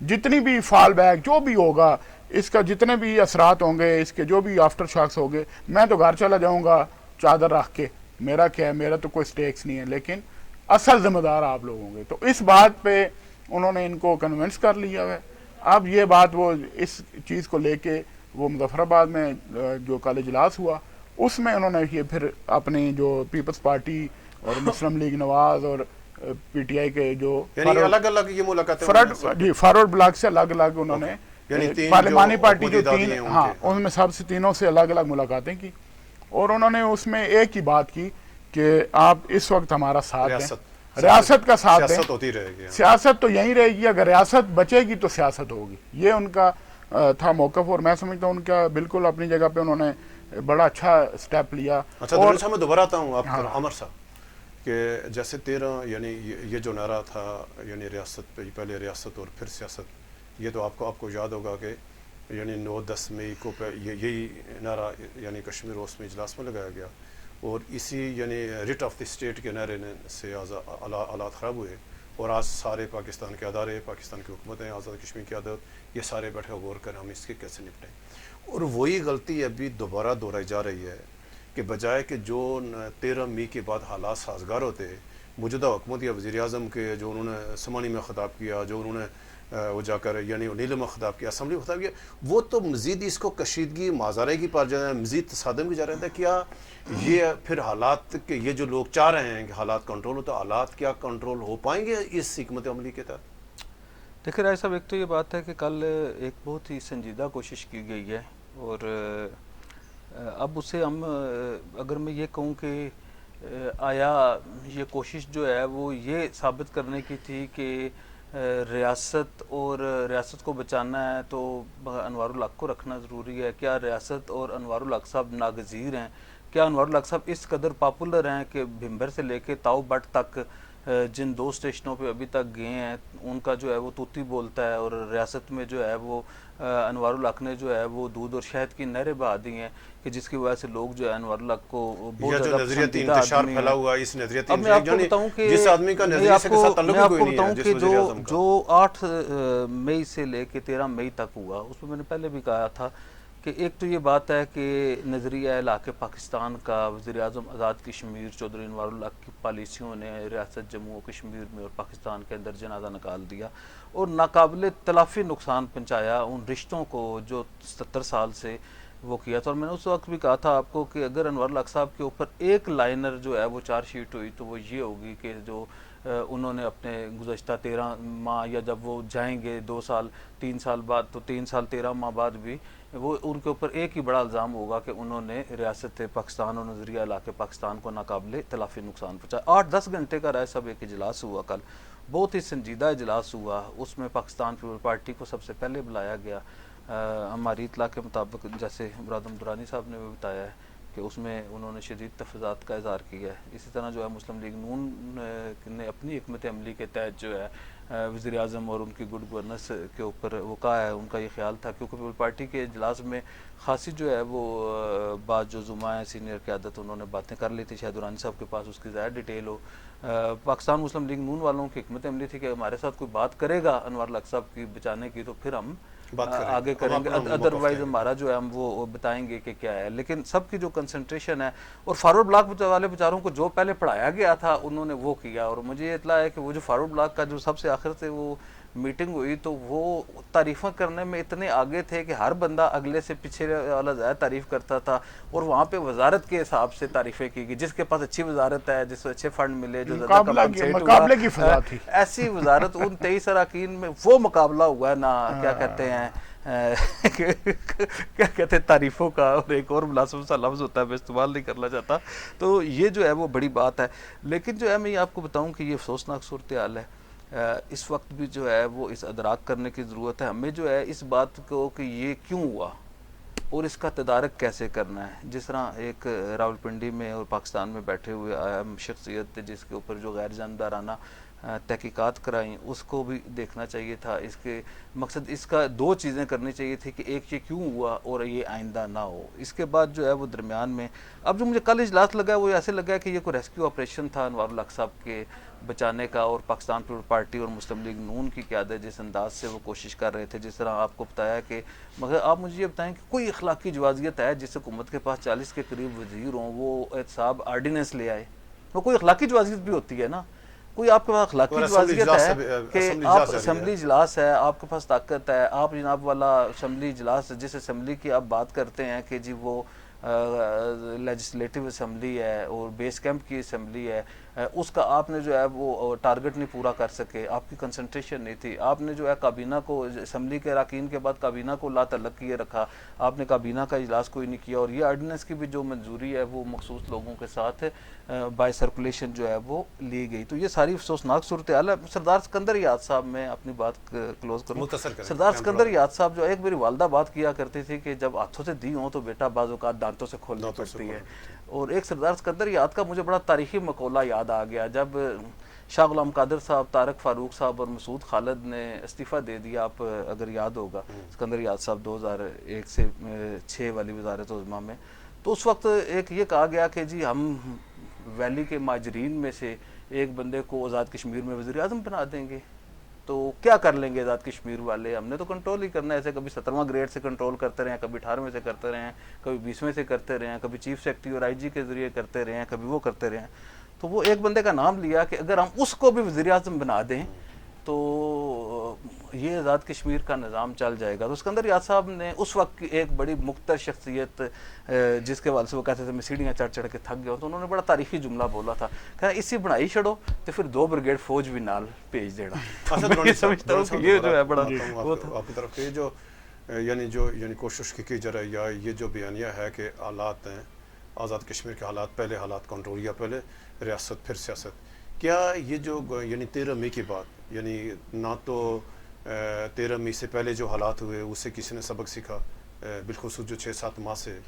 جتنی بھی فال بیک جو بھی ہوگا اس کا جتنے بھی اثرات ہوں گے اس کے جو بھی آفٹر شاکس ہوں گے میں تو گھر چلا جاؤں گا چادر رکھ کے میرا کیا ہے میرا تو کوئی سٹیکس نہیں ہے لیکن اصل ذمہ دار آپ لوگ ہوں گے. تو اس بات پہ انہوں نے ان کو کنونس کر لیا ہے. اب یہ بات وہ اس چیز کو لے کے وہ مظفر آباد میں جو کل اجلاس ہوا اس میں انہوں نے یہ پھر اپنی جو پیپلز پارٹی اور مسلم لیگ نواز اور پی ٹی آئی کے جو الگ الگ یہ ملاقاتیں فارورڈ بلاک سے الگ الگ انہوں نے پارلیمانی پارٹی جو تین ہاں ان میں سب سے تینوں سے الگ الگ ملاقاتیں کی اور انہوں نے اس میں ایک ہی بات کی کہ آپ اس وقت ہمارا ساتھ دیں ریاست کا ساتھ دیں. سیاست تو یہیں رہے گی اگر ریاست بچے گی تو سیاست ہوگی یہ ان کا تھا موقف اور میں سمجھتا ہوں ان کا بالکل اپنی جگہ پہ انہوں نے بڑا اچھا سٹیپ لیا. اور میں دوبارہ آتا ہوں آپ عمر صاحب کہ جیسے 13 یعنی یہ جو نعرہ تھا یعنی ریاست پہلے ریاست اور پھر سیاست یہ تو آپ کو یاد ہوگا کہ یعنی 9-10 مئی کو یہی نعرہ یعنی کشمیر اس میں اجلاس میں لگایا گیا اور اسی یعنی ریٹ آف دی اسٹیٹ کے نعرے سے حالات خراب ہوئے اور آج سارے پاکستان کے ادارے پاکستان کی حکومتیں آزاد کشمیر کی عادت یہ سارے بیٹھے غور کر ہم اس کے کیسے نپٹیں اور وہی غلطی ابھی دوبارہ دہرائی جا رہی ہے کہ بجائے کہ جو 13 مئی کے بعد حالات سازگار ہوتے موجودہ حکومت یا وزیر اعظم کے جو انہوں نے سمانی میں خطاب کیا جو انہوں نے وہ جا کر یعنی نیلم میں خطاب کیا اسمبلی میں خطاب کیا وہ تو مزید اس کو کشیدگی مازارے کی پار جانا ہے مزید تصادم کی جا رہا تھا. کیا یہ پھر حالات کے یہ جو لوگ چاہ رہے ہیں کہ حالات کنٹرول ہو تو حالات کیا کنٹرول ہو پائیں گے اس حکمت عملی کے تحت؟ دیکھیں رائے صاحب ایک تو یہ بات ہے کہ کل ایک بہت ہی سنجیدہ کوشش کی گئی ہے اور اب اسے ہم اگر میں یہ کہوں کہ آیا یہ کوشش جو ہے وہ یہ ثابت کرنے کی تھی کہ ریاست اور ریاست کو بچانا ہے تو انوار الحق کو رکھنا ضروری ہے. کیا ریاست اور انوار الحق صاحب ناگزیر ہیں؟ کیا انوار الحق صاحب اس قدر پاپولر ہیں کہ بھمبر سے لے کے تاؤ بٹ تک جن 2 اسٹیشنوں پہ ابھی تک گئے ہیں ان کا جو ہے وہ طوطی بولتا ہے اور ریاست میں جو ہے وہ انوار الحق نے جو ہے وہ دودھ اور شہد کی نہریں بہا دی ہیں کہ جس کی وجہ سے لوگ جو ہے انوار الحق کو بہت زیادہ نظریاتی انتشار پھیلا ہوا ہے اس نظریاتی اب میں آپ کو بتاؤں کہ جس آدمی کا نظریے سے ساتھ تعلق ہی کوئی نہیں ہے جس وزیر اعظم کا جو 8 مئی سے لے کے 13 مئی تک ہوا اس میں میں نے پہلے بھی کہا تھا کہ ایک تو یہ بات ہے کہ نظریہ علاقہ پاکستان کا وزیر اعظم آزاد کشمیر چودھری انوار الحق کی پالیسیوں نے ریاست جموں و کشمیر میں اور پاکستان کے اندر جنازہ نکال دیا اور ناقابل تلافی نقصان پہنچایا ان رشتوں کو جو 70 سال سے وہ کیا تھا. اور میں نے اس وقت بھی کہا تھا آپ کو کہ اگر انوار الحق صاحب کے اوپر ایک لائنر جو ہے وہ 4 شیٹ ہوئی تو وہ یہ ہوگی کہ جو انہوں نے اپنے گزشتہ 13 ماہ یا جب وہ جائیں گے 2 سال 3 سال بعد تو 3 سال 13 ماہ بعد بھی وہ ان کے اوپر ایک ہی بڑا الزام ہوگا کہ انہوں نے ریاست پاکستان اور نظریہ علاقہ پاکستان کو ناقابل تلافی نقصان پہنچایا. 8-10 گھنٹے کا رائے صاحب ایک اجلاس ہوا کل بہت ہی سنجیدہ اجلاس ہوا. اس میں پاکستان پیپل پارٹی کو سب سے پہلے بلایا گیا. ہماری اطلاع کے مطابق جیسے مرادم درانی صاحب نے بھی بتایا ہے کہ اس میں انہوں نے شدید تفضیلات کا اظہار کیا ہے. اسی طرح جو ہے مسلم لیگ نون نے اپنی حکمت عملی کے تحت جو ہے وزیر اعظم اور ان کی گڈ گورننس کے اوپر وہ کہا ہے. ان کا یہ خیال تھا کیونکہ پیپل پارٹی کے اجلاس میں خاصی جو ہے وہ بات جو زما ہے سینئر قیادت انہوں نے باتیں کر لی تھی. شاید درانی صاحب کے پاس اس کی زیادہ ڈیٹیل ہو. پاکستان مسلم لیگ نون والوں کی حکمت عملی تھی کہ ہمارے ساتھ کوئی بات کرے گا انوار الحق صاحب کی بچانے کی تو پھر ہم آگے کریں گے ادروائز ہمارا جو ہے ہم وہ بتائیں گے کہ کیا ہے. لیکن سب کی جو کنسنٹریشن ہے اور فارورڈ بلاک والے بیچاروں کو جو پہلے پڑھایا گیا تھا انہوں نے وہ کیا. اور مجھے یہ اطلاع ہے کہ وہ جو فارورڈ بلاک کا جو سب سے آخر سے وہ میٹنگ ہوئی تو وہ تعریفیں کرنے میں اتنے آگے تھے کہ ہر بندہ اگلے سے پیچھے والا زیادہ تعریف کرتا تھا اور وہاں پہ وزارت کے حساب سے تعریفیں کی گئی. جس کے پاس اچھی وزارت ہے جس کو اچھے فنڈ ملے جو زیادہ مقابلے کی فضا تھی ایسی وزارت ان 23 اراکین میں وہ مقابلہ ہوا ہے نا کیا کہتے ہیں کیا کہتے ہیں تعریفوں کا. اور ایک اور مناسب سا لفظ ہوتا ہے میں استعمال نہیں کرنا چاہتا. تو یہ جو ہے وہ بڑی بات ہے. لیکن جو ہے میں آپ کو بتاؤں کہ یہ افسوسناک صورتحال ہے. اس وقت بھی جو ہے وہ اس ادراک کرنے کی ضرورت ہے. ہمیں جو ہے اس بات کو کہ یہ کیوں ہوا اور اس کا تدارک کیسے کرنا ہے. جس طرح ایک راولپنڈی میں اور پاکستان میں بیٹھے ہوئے اہم شخصیت جس کے اوپر جو غیر جانبدارانہ تحقیقات کرائیں، اس کو بھی دیکھنا چاہیے تھا. اس کے مقصد اس کا دو چیزیں کرنی چاہیے تھی کہ ایک یہ کیوں ہوا اور یہ آئندہ نہ ہو. اس کے بعد جو ہے وہ درمیان میں اب جو مجھے کل اجلاس لگا وہ ایسے لگا کہ یہ کوئی ریسکیو آپریشن تھا انوار الحق صاحب کے بچانے کا، اور پاکستان پیپلز پارٹی اور مسلم لیگ نون کی قیادت جس انداز سے وہ کوشش کر رہے تھے، جس طرح آپ کو بتایا کہ مگر آپ مجھے یہ بتائیں کہ کوئی اخلاقی جوازیت ہے جس حکومت کے پاس 40 کے قریب وزیر ہوں، وہ احتساب آرڈیننس لے آئے؟ وہ کوئی اخلاقی جوازیت بھی ہوتی ہے نا. کوئی آپ کے پاس اخلاقی جوازیت ہے کہ آپ اسمبلی اجلاس ہے، آپ کے پاس طاقت ہے، آپ جناب والا اسمبلی اجلاس جس اسمبلی کی آپ بات کرتے ہیں کہ جی وہ لیجسلیٹو اسمبلی ہے اور بیس کیمپ کی اسمبلی ہے، اس کا آپ نے جو ہے وہ ٹارگٹ نہیں پورا کر سکے، آپ کی کنسنٹریشن نہیں تھی. آپ نے جو ہے کابینہ کو اسمبلی کے اراکین کے بعد کابینہ کو لا تعلق کیے رکھا، آپ نے کابینہ کا اجلاس کوئی نہیں کیا. اور یہ آرڈیننس کی بھی جو منظوری ہے وہ مخصوص لوگوں کے ساتھ بائی سرکولیشن جو ہے وہ لی گئی. تو یہ ساری افسوسناک صورتحال ہے. سردار سکندر یاد صاحب، میں اپنی بات کلوز کروں. سردار سکندر یاد صاحب جو ایک میری والدہ بات کیا کرتی تھی کہ جب ہاتھوں سے دی ہوں تو بیٹا بعض اوقات دانتوں سے کھولنی پڑتی ہے. اور ایک سردار سکندر یاد کا مجھے بڑا تاریخی مقولہ یاد آ گیا. جب شاہ غلام قادر صاحب، طارق فاروق صاحب اور مسعود خالد نے استعفیٰ دے دیا، آپ اگر یاد ہوگا، سکندر یاد صاحب 2001 سے 6 والی وزارت عظمیٰ میں، تو اس وقت ایک یہ کہا گیا کہ جی ہم ویلی کے ماجرین میں سے ایک بندے کو آزاد کشمیر میں وزیر اعظم بنا دیں گے. تو کیا کر لیں گے آزاد کشمیر والے؟ ہم نے تو کنٹرول ہی کرنا ہے. ایسے کبھی 17واں گریڈ سے کنٹرول کرتے رہے ہیں، کبھی 18ویں سے کرتے رہے ہیں، کبھی 20ویں سے کرتے رہے ہیں، کبھی چیف سیکرٹری اور IG کے ذریعے کرتے رہے ہیں، کبھی وہ کرتے رہے ہیں. تو وہ ایک بندے کا نام لیا کہ اگر ہم اس کو بھی وزیر اعظم بنا دیں تو یہ آزاد کشمیر کا نظام چل جائے گا. تو سکندر یاد صاحب نے اس وقت کی ایک بڑی مقتدر شخصیت جس کے والد سے وہ کہتے تھے میں سیڑھیاں چڑھ چڑھ کے تھک گیا ہوں، تو انہوں نے بڑا تاریخی جملہ بولا تھا کہ اسی بنائی چھڑو تو پھر 2 بریگیڈ فوج بھی نال بھیج دینا. میں سمجھتا ہوں کہ یہ جو ہے بڑا وہ تھا. آپ کی طرف سے جو کوشش کی جا رہی ہے، یہ جو بیانیہ ہے کہ حالات ہیں آزاد کشمیر کے حالات، پہلے حالات کنٹرول یا پہلے ریاست پھر سیاست، کیا یہ جو 13 مئی کی بات، نہ تو 13 مئی سے پہلے جو حالات ہوئے اس سے کسی نے سبق سیکھا، بالخصوص جو 6-7 ماہ سے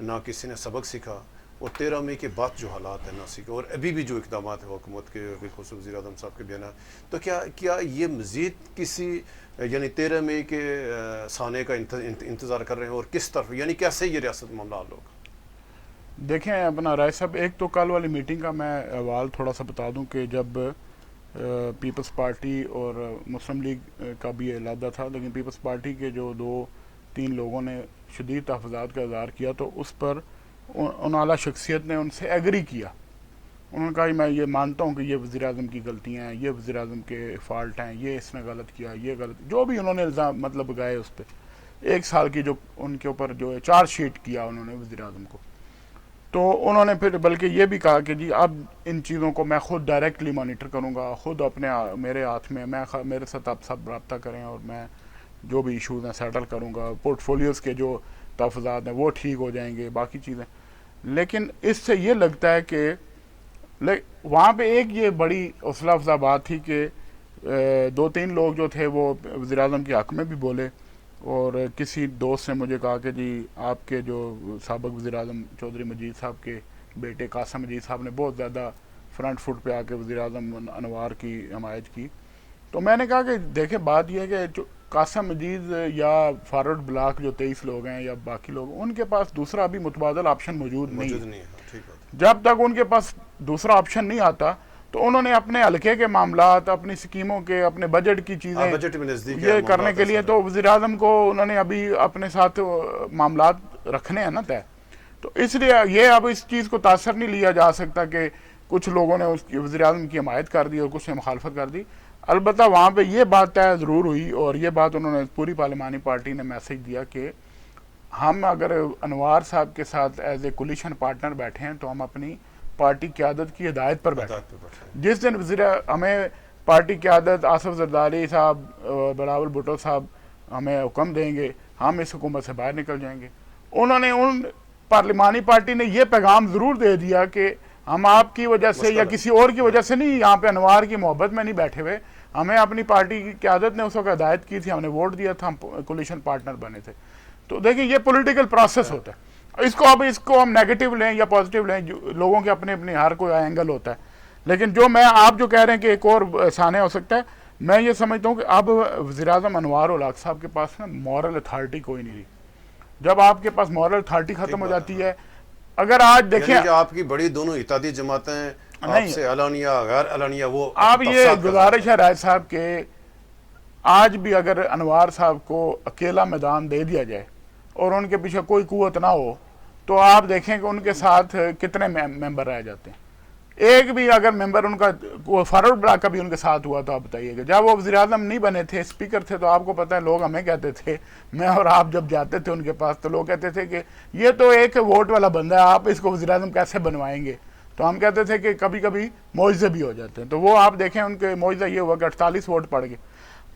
نہ کسی نے سبق سیکھا، اور 13 مئی کے بعد جو حالات ہیں نہ سیکھا، اور ابھی بھی جو اقدامات ہیں حکومت کے بالخصوص وزیر اعظم صاحب کے بیانات، تو کیا یہ مزید کسی 13 مئی کے سانے کا انتظار کر رہے ہیں، اور کس طرف کیسے یہ ریاست معاملہ حل ہوگا؟ دیکھیں اپنا رائے صاحب، ایک تو کل والی میٹنگ کا میں احوال تھوڑا سا بتا دوں کہ جب پیپلز پارٹی اور مسلم لیگ کا بھی علادہ تھا، لیکن پیپلز پارٹی کے جو 2-3 لوگوں نے شدید تحفظات کا اظہار کیا، تو اس پر ان اعلیٰ شخصیت نے ان سے ایگری کیا. انہوں نے کہا میں یہ مانتا ہوں کہ یہ وزیر اعظم کی غلطیاں ہیں، یہ وزیر اعظم کے فالٹ ہیں، یہ اس نے غلط کیا، یہ غلط، جو بھی انہوں نے الزام مطلب گائے اس پہ 1 سال کی جو ان کے اوپر جو چارج شیٹ کیا انہوں نے وزیر اعظم کو. تو انہوں نے پھر بلکہ یہ بھی کہا کہ جی اب ان چیزوں کو میں خود ڈائریکٹلی مانیٹر کروں گا، خود میرے ہاتھ میں، میرے ساتھ آپ سب رابطہ کریں اور میں جو بھی ایشوز ہیں سیٹل کروں گا، پورٹ فولیوز کے جو تحفظات ہیں وہ ٹھیک ہو جائیں گے، باقی چیزیں. لیکن اس سے یہ لگتا ہے کہ وہاں پہ ایک یہ بڑی حوصلہ افزا بات تھی کہ 2-3 لوگ جو تھے وہ وزیر اعظم کے حق میں بھی بولے، اور کسی دوست نے مجھے کہا کہ جی آپ کے جو سابق وزیر اعظم چودھری مجید صاحب کے بیٹے قاسم مجید صاحب نے بہت زیادہ فرنٹ فٹ پہ آ کے وزیر اعظم انوار کی حمایت کی. تو میں نے کہا کہ دیکھیں بات یہ ہے کہ قاسم مجید یا فارورڈ بلاک جو 23 لوگ ہیں یا باقی لوگ، ان کے پاس دوسرا ابھی متبادل آپشن موجود نہیں ہے. جب تک ان کے پاس دوسرا آپشن نہیں آتا تو انہوں نے اپنے حلقے کے معاملات، اپنی سکیموں کے، اپنے بجٹ کی چیزیں یہ کرنے کے لیے تو وزیر اعظم کو انہوں نے ابھی اپنے ساتھ معاملات رکھنے ہیں نا طے. تو اس لیے یہ اب اس چیز کو تاثر نہیں لیا جا سکتا کہ کچھ لوگوں نے اس کی وزیر اعظم کی حمایت کر دی اور کچھ نے مخالفت کر دی. البتہ وہاں پہ یہ بات طے ضرور ہوئی، اور یہ بات انہوں نے پوری پارلیمانی پارٹی نے میسج دیا کہ ہم اگر انوار صاحب کے ساتھ ایز اے کولیشن پارٹنر بیٹھے ہیں تو ہم اپنی پارٹی قیادت کی ہدایت پر بیٹھے. جس دن ہمیں پارٹی قیادت آصف زرداری صاحب، بلاول بھٹو صاحب ہمیں حکم دیں گے، ہم اس حکومت سے باہر نکل جائیں گے. انہوں نے ان پارلیمانی پارٹی نے یہ پیغام ضرور دے دیا کہ ہم آپ کی وجہ سے یا کسی اور کی وجہ سے نہیں یہاں پہ انوار کی محبت میں نہیں بیٹھے ہوئے، ہمیں اپنی پارٹی کی قیادت نے اس وقت ہدایت کی تھی، ہم نے ووٹ دیا تھا، ہم کولیشن پارٹنر بنے تھے. تو دیکھیں یہ پولیٹیکل پروسیس ہوتا ہے. اس کو ہم نیگیٹو لیں یا پازیٹیو لیں، لوگوں کے اپنے ہر کوئی اینگل ہوتا ہے. لیکن جو میں آپ جو کہہ رہے ہیں کہ ایک اور سانحہ ہو سکتا ہے، میں یہ سمجھتا ہوں کہ اب وزیر اعظم انوار الحق صاحب کے پاس نا مورل اتھارٹی کوئی نہیں رہی. جب آپ کے پاس مورل اتھارٹی ختم ہو جاتی ہے، اگر آج دیکھیں یعنی کہ آپ کی بڑی دونوں اتحادی جماعتیں آپ سے اعلانیہ غیر اعلانیہ وہ آپ یہ گزارش ہے راج صاحب کہ آج بھی اگر انوار صاحب کو اکیلا میدان دے دیا جائے اور ان کے پیچھے کوئی قوت نہ ہو تو آپ دیکھیں کہ ان کے ساتھ کتنے ممبر رہ جاتے ہیں. ایک بھی اگر ممبر ان کا فارورڈ بلاک کا بھی ان کے ساتھ ہوا تو آپ بتائیے گا. جب وہ وزیر اعظم نہیں بنے تھے، اسپیکر تھے، تو آپ کو پتہ ہے لوگ ہمیں کہتے تھے، میں اور آپ جب جاتے تھے ان کے پاس تو لوگ کہتے تھے کہ یہ تو ایک ووٹ والا بندہ ہے، آپ اس کو وزیر اعظم کیسے بنوائیں گے. تو ہم کہتے تھے کہ کبھی کبھی معجزے بھی ہو جاتے ہیں. تو وہ آپ دیکھیں ان کے معجزہ یہ ہوا کہ 48 ووٹ پڑ گئے.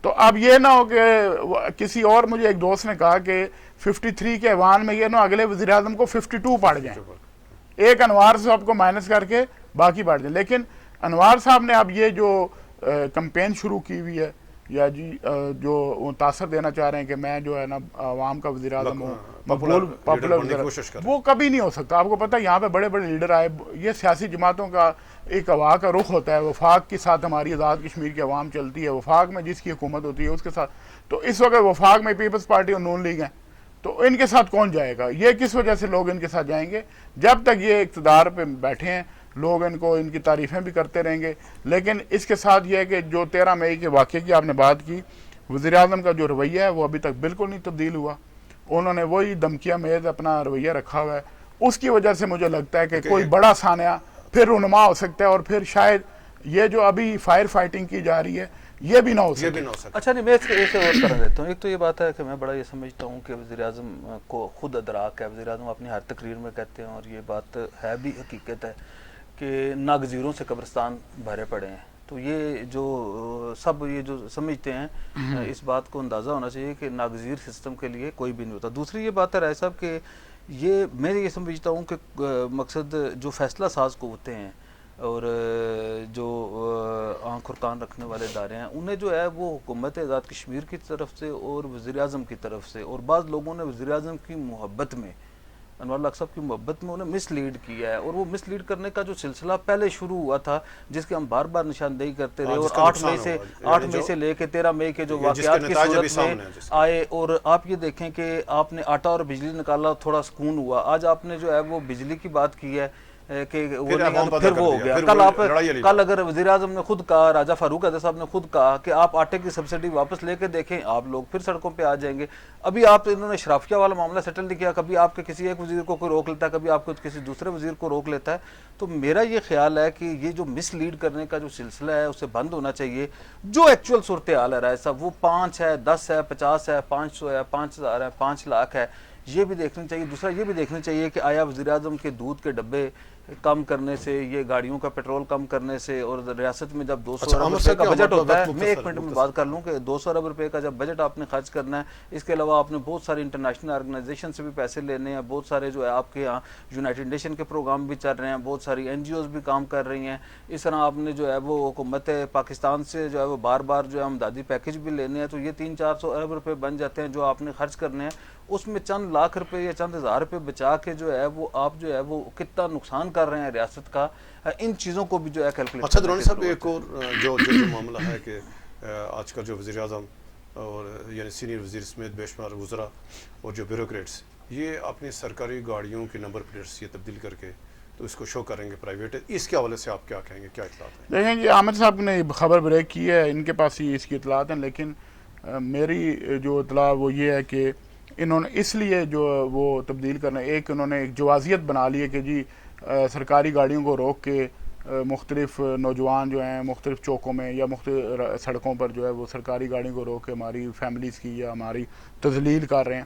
تو اب یہ نہ ہو کہ کسی اور، مجھے ایک دوست نے کہا کہ 53 کے ایوان میں یہ نہ اگلے وزیر اعظم کو 52 پڑ جائیں، ایک انوار صاحب کو مائنس کر کے باقی بڑھ جائیں. لیکن انوار صاحب نے اب یہ جو کمپین شروع کی ہوئی ہے، یا جی جو وہ تاثر دینا چاہ رہے ہیں کہ میں جو ہے نا عوام کا وزیر اعظم ہوں، مقبول پاپولر وزیر، وہ کبھی نہیں ہو سکتا. آپ کو پتہ ہے یہاں پہ بڑے بڑے لیڈر آئے، یہ سیاسی جماعتوں کا ایک ہوا کا رخ ہوتا ہے. وفاق کے ساتھ ہماری آزاد کشمیر کی عوام چلتی ہے، وفاق میں جس کی حکومت ہوتی ہے اس کے ساتھ. تو اس وقت وفاق میں پیپلز پارٹی اور نون لیگ ہیں، تو ان کے ساتھ کون جائے گا؟ یہ کس وجہ سے لوگ ان کے ساتھ جائیں گے؟ جب تک یہ اقتدار پہ بیٹھے ہیں لوگ ان کو ان کی تعریفیں بھی کرتے رہیں گے. لیکن اس کے ساتھ یہ ہے کہ جو 13 مئی کے واقعے کی آپ نے بات کی، وزیر اعظم کا جو رویہ ہے وہ ابھی تک بالکل نہیں تبدیل ہوا. انہوں نے وہی دھمکیاں میز اپنا رویہ رکھا ہوا ہے. اس کی وجہ سے مجھے لگتا ہے کہ کوئی بڑا سانحہ پھر رونما ہو سکتا ہے، اور پھر شاید یہ جو ابھی فائر فائٹنگ کی جا رہی ہے یہ بھی نہ ہو سکے. اچھا نہیں، میں اس کو ایک اور طرح دیتا ہوں. ایک تو یہ بات ہے کہ میں بڑا یہ سمجھتا ہوں کہ وزیر اعظم کو خود ادراک ہے. وزیر اعظم اپنی ہر تقریر میں کہتے ہیں، اور یہ بات ہے بھی حقیقت ہے، کہ ناگزیروں سے قبرستان بھرے پڑے ہیں. تو یہ جو سب یہ جو سمجھتے ہیں، اس بات کو اندازہ ہونا چاہیے کہ ناگزیر سسٹم کے لیے کوئی بھی نہیں ہوتا. دوسری یہ بات ہے رائے صاحب کہ یہ میں یہ سمجھتا ہوں کہ مقصد جو فیصلہ ساز قوتیں ہیں اور جو آنکھ اور کان رکھنے والے ادارے ہیں، انہیں جو ہے وہ حکومت آزاد کشمیر کی طرف سے اور وزیر اعظم کی طرف سے، اور بعض لوگوں نے وزیر اعظم کی محبت میں، انوار الحق صاحب کی محبت میں انہیں مس لیڈ کیا ہے. اور وہ مس لیڈ کرنے کا جو سلسلہ پہلے شروع ہوا تھا، جس کے ہم بار بار نشاندہی کرتے رہے، اور 8 مئی سے لے کے 13 مئی کے جو واقعات کی صورت میں آئے، اور آپ یہ دیکھیں کہ آپ نے آٹا اور بجلی نکالا، تھوڑا سکون ہوا. آج آپ نے جو ہے وہ بجلی کی بات کی ہے کہ وہ پھر وہ ہو گیا. کل اگر وزیر اعظم نے خود کہا، راجہ فاروق اعظم صاحب نے خود کہا کہ آپ آٹے کی سبسڈی واپس لے کے دیکھیں، آپ لوگ پھر سڑکوں پہ آ جائیں گے. ابھی آپ انہوں نے شرافیہ والا معاملہ سیٹل نہیں کیا، کبھی آپ کے کسی ایک وزیر کو کوئی روک لیتا ہے، کبھی آپ کو کسی دوسرے وزیر کو روک لیتا ہے. تو میرا یہ خیال ہے کہ یہ جو مس لیڈ کرنے کا جو سلسلہ ہے اسے بند ہونا چاہیے. جو ایکچوئل صورتحال ہے رائے صاحب، وہ 5 ہے، 10 ہے، 50 ہے، 500 ہے، 5000 ہے، 5 لاکھ ہے، یہ بھی دیکھنا چاہیے. دوسرا یہ بھی دیکھنا چاہیے کہ آیا وزیر اعظم کے دودھ کے ڈبے کم کرنے سے، یہ گاڑیوں کا پیٹرول کم کرنے سے، اور ریاست میں جب 200 ارب روپے کا بجٹ ہوتا ہے، میں 1 منٹ میں بات کر لوں کہ 200 ارب روپے کا جب بجٹ آپ نے خرچ کرنا ہے، اس کے علاوہ آپ نے بہت ساری انٹرنیشنل آرگنائزیشن سے بھی پیسے لینے ہیں، بہت سارے جو ہے آپ کے یہاں یونائٹڈ نیشن کے پروگرام بھی چل رہے ہیں، بہت ساری NGOs بھی کام کر رہی ہیں. اس طرح آپ نے جو ہے وہ حکومت پاکستان سے جو ہے وہ بار بار جو ہے امدادی پیکج بھی لینے ہیں. تو یہ 300-400 ارب روپے بن جاتے ہیں جو آپ نے خرچ کرنے ہیں. اس میں چند لاکھ روپے یا چند ہزار روپے بچا کے جو ہے وہ آپ جو ہے وہ کتنا نقصان کر رہے ہیں ریاست کا، ان چیزوں کو بھی جو ہے کیلکولیٹ. اچھا درانی صاحب، ایک اور جو معاملہ ہے کہ آج کل جو وزیر اعظم اور یعنی سینئر وزیر سمیت بے شمار وزراء اور جو بیوروکریٹس یہ اپنی سرکاری گاڑیوں کی نمبر پلیٹس یہ تبدیل کر کے تو اس کو شو کریں گے پرائیویٹ، اس کے حوالے سے آپ کیا کہیں گے، کیا اطلاعات ہیں؟ دیکھیں جی، عامر صاحب نے خبر بریک کی ہے، ان کے پاس ہی اس کی اطلاعات ہیں. لیکن میری جو اطلاع وہ یہ ہے کہ انہوں نے اس لیے جو وہ تبدیل کرنا، ایک انہوں نے ایک جوازیت بنا لی ہے کہ جی سرکاری گاڑیوں کو روک کے مختلف نوجوان جو ہیں مختلف چوکوں میں یا مختلف سڑکوں پر جو ہے وہ سرکاری گاڑیوں کو روک کے ہماری فیملیز کی یا ہماری تذلیل کر رہے ہیں.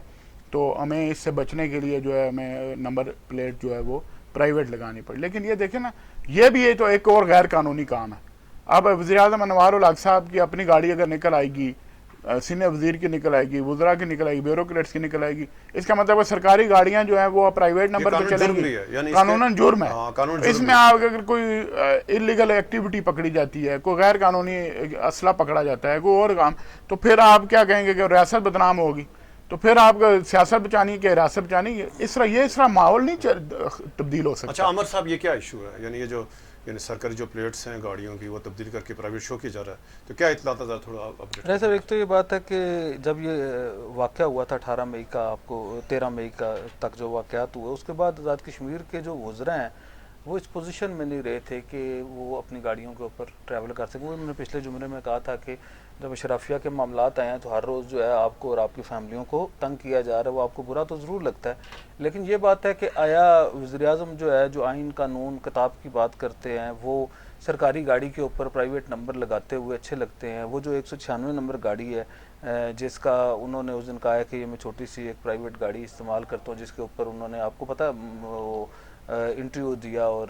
تو ہمیں اس سے بچنے کے لیے جو ہے ہمیں نمبر پلیٹ جو ہے وہ پرائیویٹ لگانی پڑی. لیکن یہ دیکھیں نا، یہ بھی تو ایک اور غیر قانونی کام ہے. اب وزیر اعظم انوار الحق صاحب کی اپنی گاڑی اگر نکل آئے گی، سینئر وزیر کی نکل آئے گی، وزراء کی نکل آئے گی، بیوروکریٹس کی نکل آئے گی، اس کا مطلب ہے سرکاری گاڑیاں جو ہیں وہ پرائیویٹ نمبر پہ چلیں گی. قانوناً جرم ہے. اس میں اگر کوئی انلیگل ایکٹیویٹی پکڑی جاتی ہے، کوئی غیر قانونی اسلحہ پکڑا جاتا ہے، کوئی اور کام، تو پھر آپ کیا کہیں گے کہ ریاست بدنام ہوگی. تو پھر آپ کو سیاست بچانی کہ ریاست بچانی، اس طرح ماحول نہیں تبدیل ہو سکتا. اچھا عامر صاحب، یہ کیا ایشو ہے؟ یعنی یہ جو یعنی سرکاری جو پلیٹس ہیں گاڑیوں کی وہ تبدیل کر کے پرائیویٹ شو کیا جا رہا ہے، تو کیا اطلاعات ذرا تھوڑا اپڈیٹ؟ نہیں سر، ایک تو یہ بات ہے کہ جب یہ واقعہ ہوا تھا 18 مئی کا، آپ کو 13 مئی کا تک جو واقعات ہوئے، اس کے بعد آزاد کشمیر کے جو وزراء ہیں وہ اس پوزیشن میں نہیں رہے تھے کہ وہ اپنی گاڑیوں کے اوپر ٹریول کر سکیں. وہ میں نے پچھلے جمعے میں کہا تھا کہ جب اشرافیہ کے معاملات آئے ہیں تو ہر روز جو ہے آپ کو اور آپ کی فیملیوں کو تنگ کیا جا رہا ہے، وہ آپ کو برا تو ضرور لگتا ہے، لیکن یہ بات ہے کہ آیا وزیر اعظم جو ہے جو آئین قانون کتاب کی بات کرتے ہیں وہ سرکاری گاڑی کے اوپر پرائیویٹ نمبر لگاتے ہوئے اچھے لگتے ہیں؟ وہ جو 196 نمبر گاڑی ہے جس کا انہوں نے اس دن کہا ہے کہ یہ میں چھوٹی سی ایک پرائیویٹ گاڑی استعمال کرتا ہوں، جس کے اوپر انہوں نے، آپ کو پتہ وہ انٹرویو دیا اور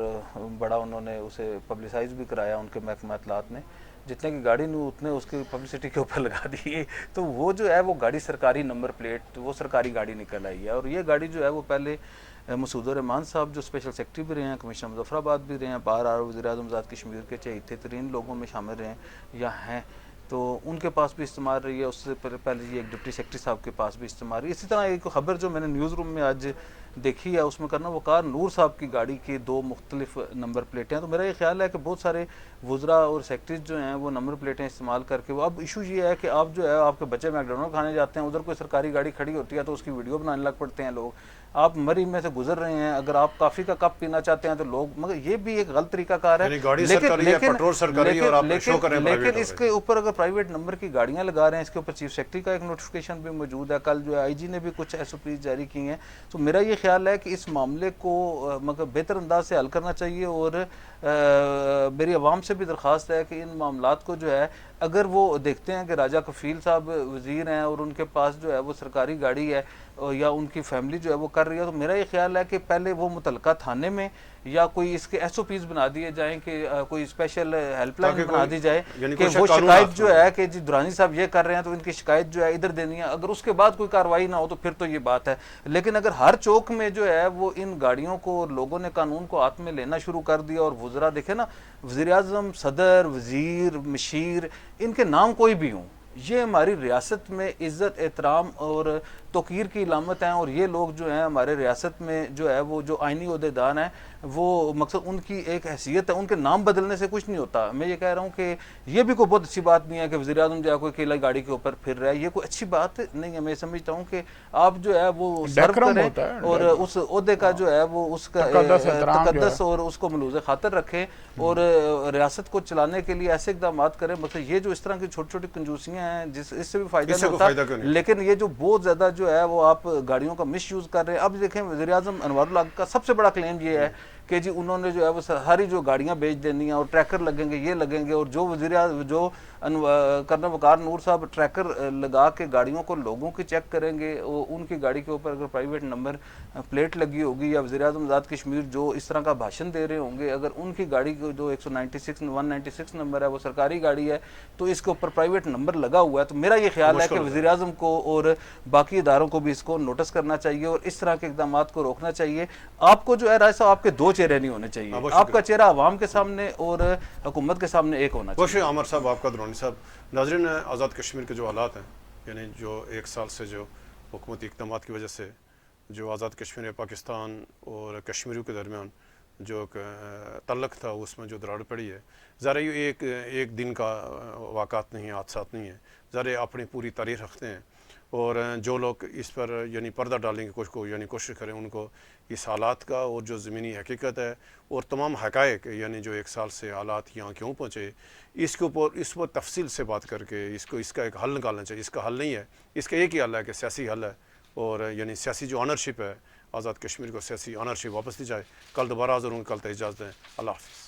بڑا انہوں نے اسے پبلسائز بھی کرایا، ان کے محکمہ اطلاعات نے جتنے کی گاڑی نہیں اتنے اس کی پبلسٹی کے اوپر لگا دی. تو وہ جو ہے وہ گاڑی سرکاری نمبر پلیٹ، وہ سرکاری گاڑی نکل آئی ہے. اور یہ گاڑی جو ہے وہ پہلے مسعود الرحمان صاحب جو اسپیشل سیکرٹری بھی رہے ہیں، کمشنر مظفر آباد بھی رہے ہیں، بار وزیر اعظم آزاد کشمیر کے چہیتے ترین لوگوں میں شامل رہے ہیں یا ہیں، تو ان کے پاس بھی استعمال رہی ہے. اس سے پہلے یہ ایک ڈپٹی سیکرٹری صاحب کے پاس بھی استعمال رہی ہے. اسی طرح ایک خبر جو میں نے نیوز روم میں آج دیکھی ہے اس میں کرنا وقار نور صاحب کی گاڑی کی 2 مختلف نمبر پلیٹیں ہیں. تو میرا یہ خیال ہے کہ بہت سارے وزراء اور سیکرٹریز جو ہیں وہ نمبر پلیٹیں استعمال کر کے، وہ اب ایشو یہ ہے کہ آپ جو ہے آپ کے بچے میک ڈونلڈ کھانے جاتے ہیں، ادھر کوئی سرکاری گاڑی کھڑی ہوتی ہے تو اس کی ویڈیو بنانے لگ پڑتے ہیں لوگ. آپ مری میں سے گزر رہے ہیں، اگر آپ کافی کا کپ پینا چاہتے ہیں تو لوگ، مگر یہ بھی ایک غلط طریقہ کار ہے. لیکن اس کے اوپر اگر پرائیویٹ نمبر کی گاڑیاں لگا رہے ہیں، اس کے اوپر چیف سیکرٹری کا ایک نوٹیفیکیشن بھی موجود ہے، کل جو ہے آئی جی نے بھی کچھ ایس او پیز جاری کی ہیں. تو میرا یہ خیال ہے کہ اس معاملے کو مگر بہتر انداز سے حل کرنا چاہیے، اور میری عوام سے بھی درخواست ہے کہ ان معاملات کو جو ہے اگر وہ دیکھتے ہیں کہ راجہ کفیل صاحب وزیر ہیں اور ان کے پاس جو ہے وہ سرکاری گاڑی ہے یا ان کی فیملی جو ہے وہ کر رہی ہے، تو میرا یہ خیال ہے کہ پہلے وہ متعلقہ تھانے میں یا کوئی اس کے ایس او پیز بنا دیے جائیں کہ کوئی اسپیشل ہیلپ لائن بنا دی جائے کہ وہ شکایت جو ہے کہ جی درانی صاحب یہ کر رہے ہیں تو ان کی شکایت جو ہے ادھر دینی ہے. اگر اس کے بعد کوئی کارروائی نہ ہو تو پھر تو یہ بات ہے. لیکن اگر ہر چوک میں جو ہے وہ ان گاڑیوں کو لوگوں نے قانون کو ہاتھ میں لینا شروع کر دیا، اور وزراء دیکھیں نا، وزیر اعظم، صدر، وزیر، مشیر، ان کے نام کوئی بھی ہوں، یہ ہماری ریاست میں عزت، احترام اور توقیر کی علامت ہیں. اور یہ لوگ جو ہیں ہمارے ریاست میں جو ہے وہ جو آئینی عہدیدار ہیں، وہ مقصد ان کی ایک حیثیت ہے، ان کے نام بدلنے سے کچھ نہیں ہوتا. میں یہ کہہ رہا ہوں کہ یہ بھی کوئی بہت اچھی بات نہیں ہے کہ وزیر اعظم جو ہے کوئی اکیلا گاڑی کے اوپر پھر رہا ہے، یہ کوئی اچھی بات نہیں ہے. میں سمجھتا ہوں کہ آپ جو ہے وہ سرو کریں اور اس عہدے کا جو ہے وہ اس کا تقدس اور اس کو ملوز خاطر رکھیں اور ریاست کو چلانے کے لیے ایسے اقدامات کریں. مطلب یہ جو اس طرح کی چھوٹی چھوٹی کنجوسیاں ہیں جس اس سے بھی فائدہ نہیں ہوتا، لیکن یہ جو بہت زیادہ جو ہے وہ آپ گاڑیوں کا مس یوز کر رہے ہیں. اب دیکھیں وزیر اعظم انوار اللہ کا سب سے بڑا کلیم یہ ہے کہ جی انہوں نے جو ہے وہ ساری جو گاڑیاں بیچ دینی ہیں اور ٹریکر لگیں گے، یہ لگیں گے. اور جو وزیر اعظم جو کرنل وقار نور صاحب ٹریکر لگا کے گاڑیوں کو لوگوں کی چیک کریں گے، ان کی گاڑی کے اوپر اگر پرائیویٹ نمبر پلیٹ لگی ہوگی، یا وزیر اعظم آزاد کشمیر جو اس طرح کا بھاشن دے رہے ہوں گے، اگر ان کی گاڑی کو جو 196 نمبر ہے وہ سرکاری گاڑی ہے تو اس کے اوپر پرائیویٹ نمبر لگا ہوا ہے، تو میرا یہ خیال ہے کہ وزیر اعظم کو اور باقی اداروں کو بھی اس کو نوٹس کرنا چاہیے اور اس طرح کے اقدامات کو روکنا چاہیے. آپ کو جو ہے رائے صاحب آپ کے 2 چہرے نہیں ہونے چاہیے، آپ کا چہرہ عوام کے سامنے اور حکومت کے سامنے ایک ہونا چاہیے. بہت شکریہ عامر صاحب، آپ کا درانی صاحب. ناظرین، آزاد کشمیر کے جو حالات ہیں، یعنی جو 1 سال سے جو حکومتی اقدامات کی وجہ سے جو آزاد کشمیر پاکستان اور کشمیریوں کے درمیان جو تعلق تھا اس میں جو دراڑ پڑی ہے، ظاہر یہ ایک دن کا واقعات نہیں ہے، حادثات نہیں ہیں، ظاہر اپنی پوری تاریخ رکھتے ہیں. اور جو لوگ اس پر یعنی پردہ ڈالنے کی کوشش کریں، ان کو اس حالات کا اور جو زمینی حقیقت ہے اور تمام حقائق، یعنی جو 1 سال سے حالات یہاں کیوں پہنچے، اس پر تفصیل سے بات کر کے اس کا ایک حل نکالنا چاہیے. اس کا حل نہیں ہے، اس کا ایک ہی حل ہے کہ سیاسی حل ہے، اور یعنی سیاسی جو آنرشپ ہے، آزاد کشمیر کو سیاسی آنرشپ واپس دی جائے. کل دوبارہ حاضر ہوں، کل تک اجازت دیں. اللہ حافظ.